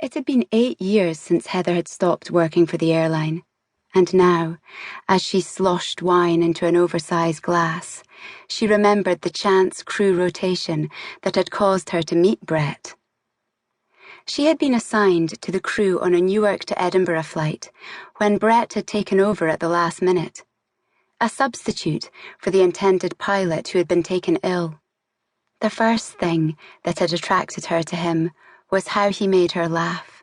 It had been 8 years since Heather had stopped working for the airline, and now, as she sloshed wine into an oversized glass, she remembered the chance crew rotation that had caused her to meet Brett. She had been assigned to the crew on a Newark to Edinburgh flight when Brett had taken over at the last minute, a substitute for the intended pilot who had been taken ill. The first thing that had attracted her to him was how he made her laugh.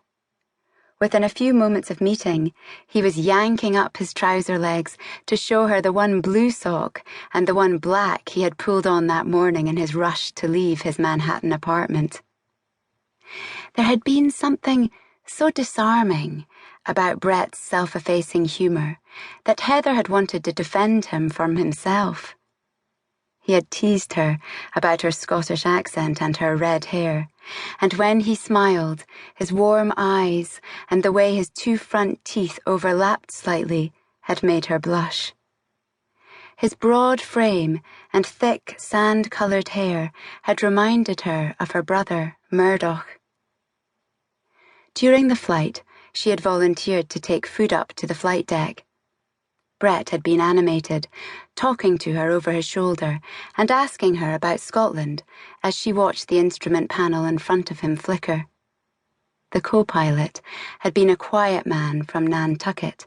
Within a few moments of meeting, he was yanking up his trouser legs to show her the one blue sock and the one black he had pulled on that morning in his rush to leave his Manhattan apartment. There had been something so disarming about Brett's self-effacing humour that Heather had wanted to defend him from himself. He had teased her about her Scottish accent and her red hair, and when he smiled, his warm eyes and the way his two front teeth overlapped slightly had made her blush. His broad frame and thick, sand-coloured hair had reminded her of her brother, Murdoch. During the flight, she had volunteered to take food up to the flight deck. Brett had been animated, talking to her over his shoulder and asking her about Scotland as she watched the instrument panel in front of him flicker. The co-pilot had been a quiet man from Nantucket,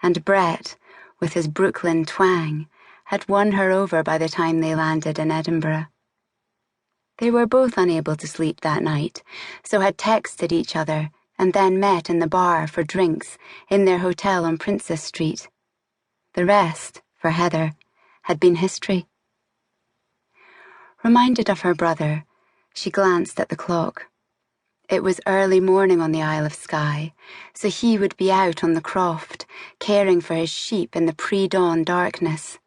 and Brett, with his Brooklyn twang, had won her over by the time they landed in Edinburgh. They were both unable to sleep that night, so had texted each other and then met in the bar for drinks in their hotel on Princess Street. The rest, for Heather, had been history. Reminded of her brother, she glanced at the clock. It was early morning on the Isle of Skye, so he would be out on the croft, caring for his sheep in the pre-dawn darkness.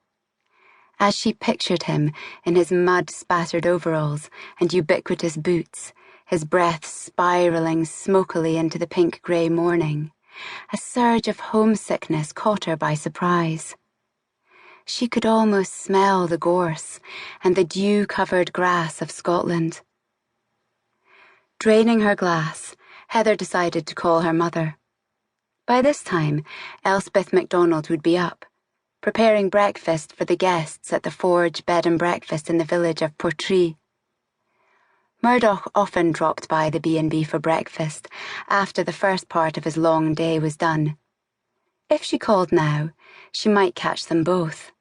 As she pictured him in his mud-spattered overalls and ubiquitous boots, his breath spiralling smokily into the pink-grey morning, a surge of homesickness caught her by surprise. She could almost smell the gorse and the dew-covered grass of Scotland. Draining her glass, Heather decided to call her mother. By this time, Elspeth MacDonald would be up, preparing breakfast for the guests at the Forge bed and breakfast in the village of Portree. Murdoch often dropped by the B&B for breakfast after the first part of his long day was done. If she called now, she might catch them both.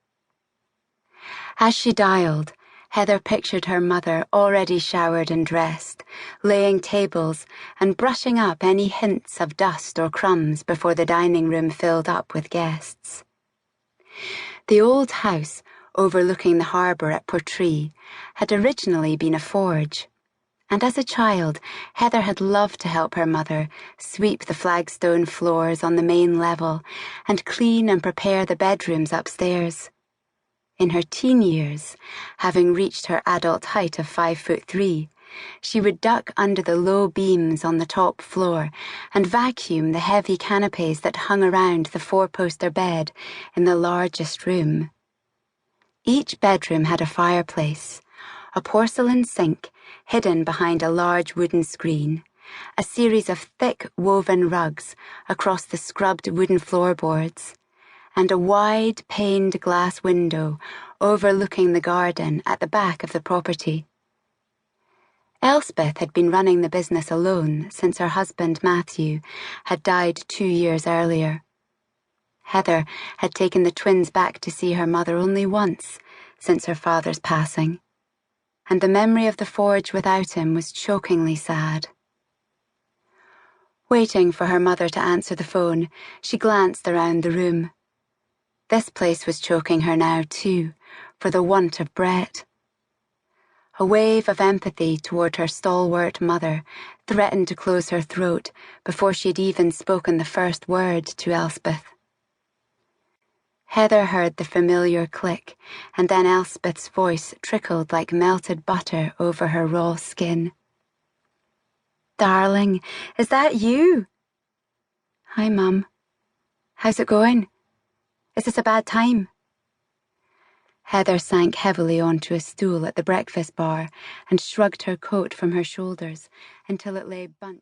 As she dialed, Heather pictured her mother already showered and dressed, laying tables and brushing up any hints of dust or crumbs before the dining room filled up with guests. The old house overlooking the harbour at Portree had originally been a forge, and as a child, Heather had loved to help her mother sweep the flagstone floors on the main level and clean and prepare the bedrooms upstairs. In her teen years, having reached her adult height of 5'3", she would duck under the low beams on the top floor and vacuum the heavy canapes that hung around the four-poster bed in the largest room. Each bedroom had a fireplace, a porcelain sink hidden behind a large wooden screen, a series of thick woven rugs across the scrubbed wooden floorboards, and a wide paned glass window overlooking the garden at the back of the property. Elspeth had been running the business alone since her husband Matthew had died 2 years earlier. Heather had taken the twins back to see her mother only once since her father's passing, and the memory of the forge without him was chokingly sad. Waiting for her mother to answer the phone, she glanced around the room. This place was choking her now too, for the want of Brett. A wave of empathy toward her stalwart mother threatened to close her throat before she had even spoken the first word to Elspeth. Heather heard the familiar click, and then Elspeth's voice trickled like melted butter over her raw skin. "Darling, is that you?" "Hi, Mum. How's it going? Is this a bad time?" Heather sank heavily onto a stool at the breakfast bar and shrugged her coat from her shoulders until it lay bunched.